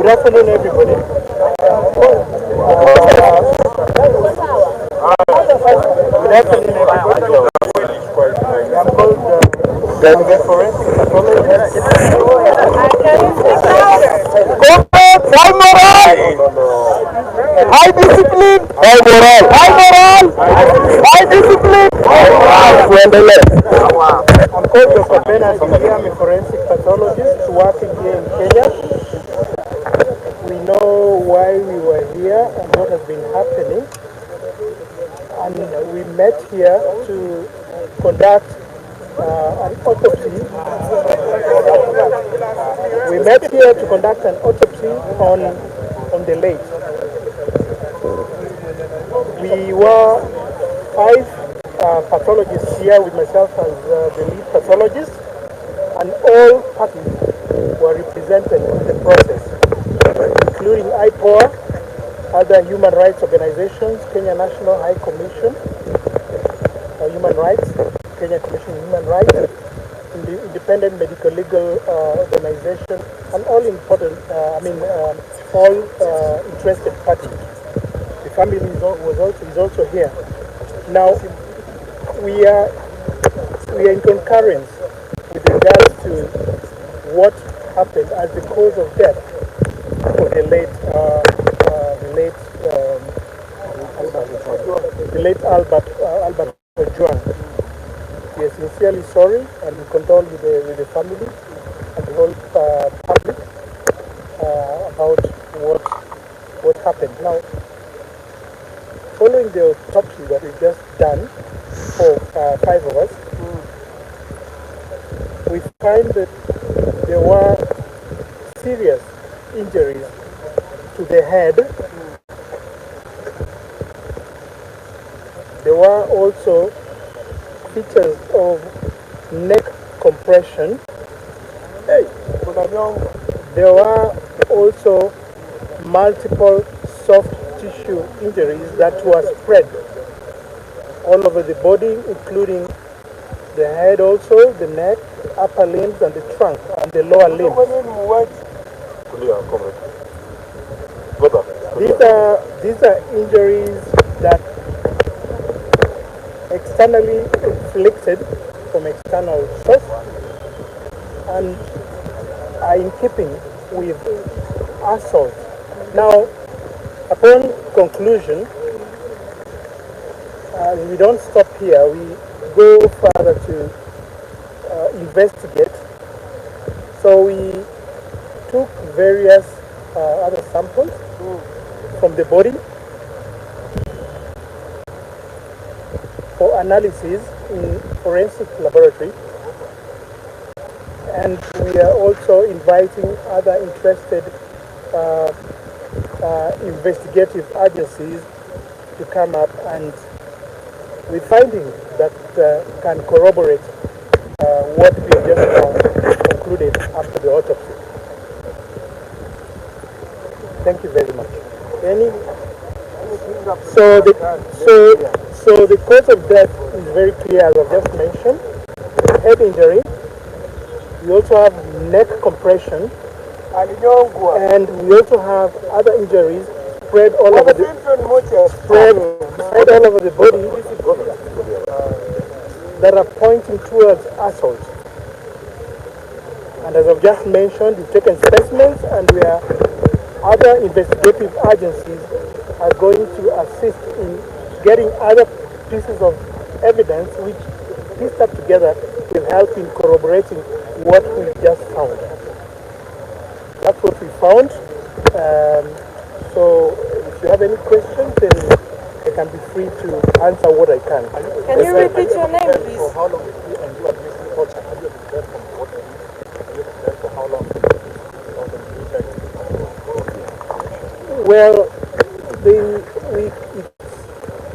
Good afternoon, everybody. Good afternoon, everybody. I'm called Govnt Forensic Pathologist. High moral! High discipline! High moral! High moral! High discipline! I'm called Dr. Bernard. I'm a forensic pathologist working here in Kenya. We know why we were here and what has been happening. And we met here to conduct an autopsy. We met here to conduct an autopsy on the late. We were 5 pathologists here with myself as the lead pathologist, and all parties were represented in the process, including IPOA, other human rights organizations, Kenya National High Commission on Human Rights, Kenya Commission on Human Rights, Independent Medical Legal Organization, and all important, all interested parties. The family is also here. Now, we are in concurrence with regards to what happened as the cause of death for the late Albert Ojwang. We are sincerely sorry, and we condole with the family and the whole public about what happened. Now, following the autopsy that we just done for 5 of us, we find that there were serious injuries to the head. There were also features of neck compression. There were also multiple soft tissue injuries that were spread all over the body, including the head also, the neck, upper limbs, and the trunk, and the lower limbs. These are injuries that externally inflicted from external source and are in keeping with assault. Now, upon conclusion, we don't stop here. We go further to investigate. So we took various other samples from the body for analysis in forensic laboratory, and we are also inviting other interested investigative agencies to come up and with findings that can corroborate what we have just found concluded after the autopsy. Thank you very much. So the cause of death is very clear, as I've just mentioned. Head injury. We also have neck compression, and we also have other injuries spread all over the body that are pointing towards assault. And as I've just mentioned, we've taken specimens, and other investigative agencies are going to assist in getting other pieces of evidence which, pieced up together, will help in corroborating what we just found. That's what we found. So if you have any questions, then I can be free to answer what I can. Can you repeat your name, please? For how long did you endure this torture? Have you been there from what you for how long? Well,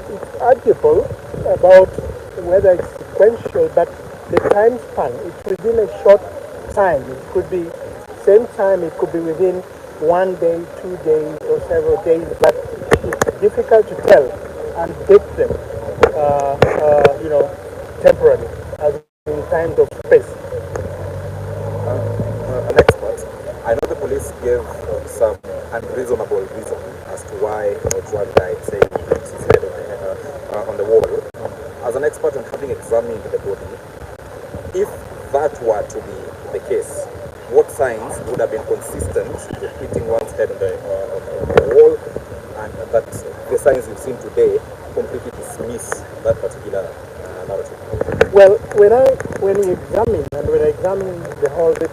it's arguable about whether it's sequential, but the time span, it's within a short time. It could be same time, it could be within 1 day, 2 days, or several days, but it's difficult to tell and date them, temporarily, as in times of space. An expert. I know the police gave some unreasonable reason as to why Ojwang died, saying he hit his head on the wall. As an expert on having examined the body, if that were to be the case, what signs would have been consistent with hitting one's head on the wall, and that the signs you've seen today completely dismiss that particular narrative? Well, when we examine the whole, the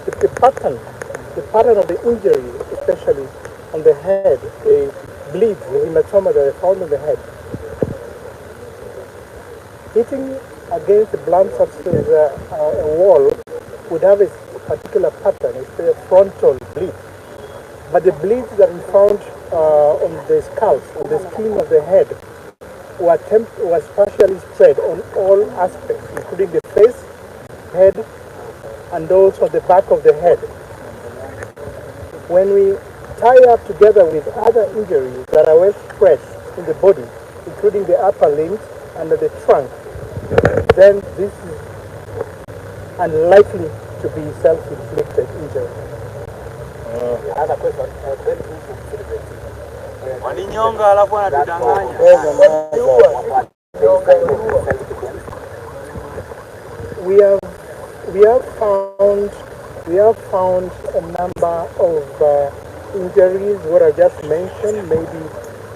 pattern of the injury, especially on the head, the bleeds, the hematoma that are found on the head, hitting against the blunt surface a wall would have a particular pattern. It's a frontal bleed. But the bleeds that we found on the scalp, on the skin of the head, was partially spread on all aspects, including the face, head, and also the back of the head. When we tie up together with other injuries that are well spread in the body, including the upper limbs and the trunk, then this is unlikely to be self-inflicted injury. Another question. We have found a number of injuries, what I just mentioned. Maybe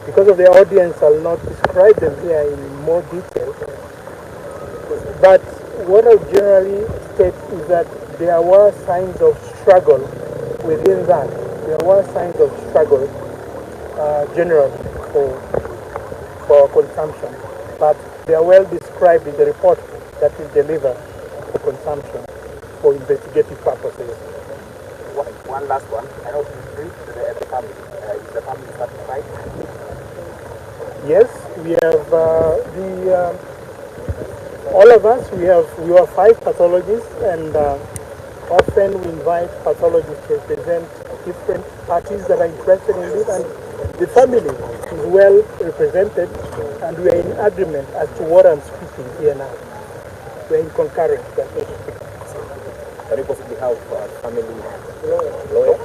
because of the audience, I'll not describe them here in more detail. But what I generally state is that there were signs of struggle within that. There were signs of struggle generally for consumption, but they are well described in the report that is delivered for consumption for investigative purposes. One last one. I know you brief the family. Is the family satisfied? Yes, we have all of us. We are 5 pathologists, and often we invite pathologists to represent different parties that are interested in this, and the family is well represented, and we are in agreement as to what I'm speaking here now. We are in concurrence. Can you possibly have a family lawyer?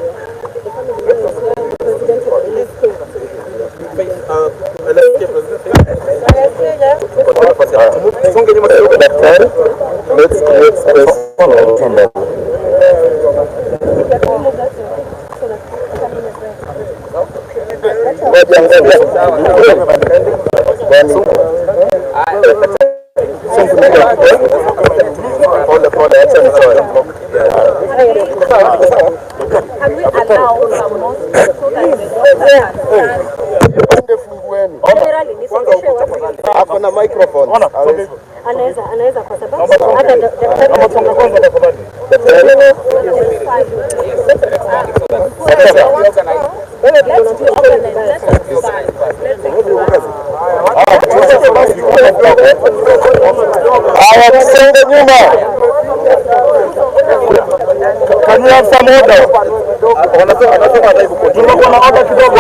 Kuna microphone. Anaweza kwa sababu hata Can you have some order? Tunataka order kidogo.